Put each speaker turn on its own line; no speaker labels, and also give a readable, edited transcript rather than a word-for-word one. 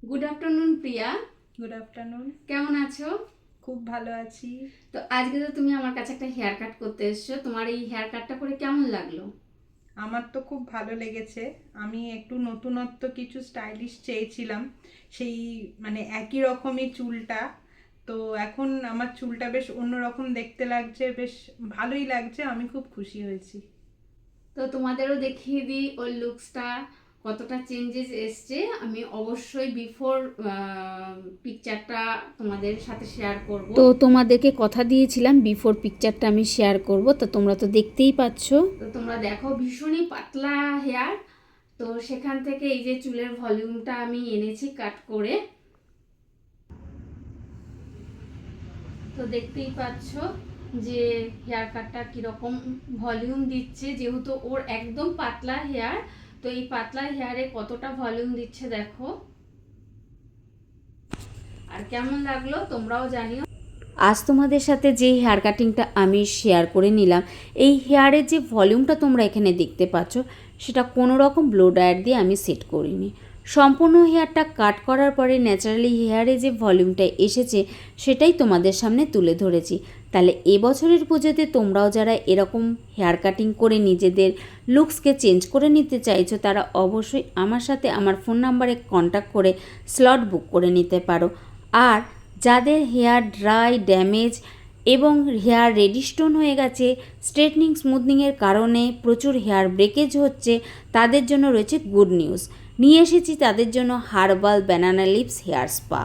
Good afternoon Priya.
Good afternoon.
কেমন আছো?
খুব ভালো আছি।
তো আজকে তো তুমি আমার কাছে একটা হেয়ার কাট করতে এসেছো, তোমার এই হেয়ার কাটটা করে কেমন লাগলো?
আমার তো খুব ভালো লেগেছে। আমি একটু নতুনত্ব কিছু স্টাইলিশ চেয়েছিলাম, সেই মানে একই রকমই চুলটা। তো এখন আমার চুলটা বেশ অন্যরকম দেখতে লাগছে, বেশ ভালোই লাগছে, আমি খুব খুশি হয়েছি।
তো তোমাদেরও দেখিয়ে দিই ওর লুকসটা কতটা চেঞ্জেস এসছে। আমি অবশ্যই বিফোর পিকচারটা তোমাদের সাথে শেয়ার করব। তো তোমাদেরকে কথা দিয়েছিলাম বিফোর পিকচারটা আমি শেয়ার করব, তো তোমরা তো দেখতেই পাচ্ছ। তো তোমরা দেখো ভীষণই পাতলা হেয়ার। তো সেখান থেকে এই যে চুলের ভলিউমটা আমি এনেছি কাট করে। তো দেখতেই পাচ্ছ যে হেয়ার কাটটা কীরকম ভলিউম দিচ্ছে, যেহেতু ওর একদম পাতলা হেয়ার। তো এই পাতলা হেয়ারে কতটা ভলিউম দিচ্ছে দেখো। আর কেমন লাগলো তোমরাও জানিও। আজ তোমাদের সাথে যে হেয়ার কাটিংটা আমি শেয়ার করে নিলাম, এই হেয়ারের যে ভলিউমটা তোমরা এখানে দেখতে পাচ্ছ, সেটা কোনো রকম ব্লো ড্রায়ার দিয়ে আমি সেট করিনি। সম্পূর্ণ হেয়ারটা কাট করার পরে ন্যাচারালি হেয়ারে যে ভলিউমটা এসেছে সেটাই তোমাদের সামনে তুলে ধরেছি। তাহলে এবছরের পুজোতে তোমরাও যারা এরকম হেয়ার কাটিং করে নিজেদের লুকসকে চেঞ্জ করে নিতে চাইছো, তারা অবশ্যই আমার সাথে আমার ফোন নাম্বারে কন্ট্যাক্ট করে স্লট বুক করে নিতে পারো। আর যাদের হেয়ার ড্রাই, ড্যামেজ এবং হেয়ার রেডি স্টোন হয়ে গেছে, স্ট্রেটনিং স্মুথনিংয়ের কারণে প্রচুর হেয়ার ব্রেকেজ হচ্ছে, তাদের জন্য রয়েছে গুড নিউজ। নিয়ে এসেছি তাদের জন্য herbal banana leaves hair spa.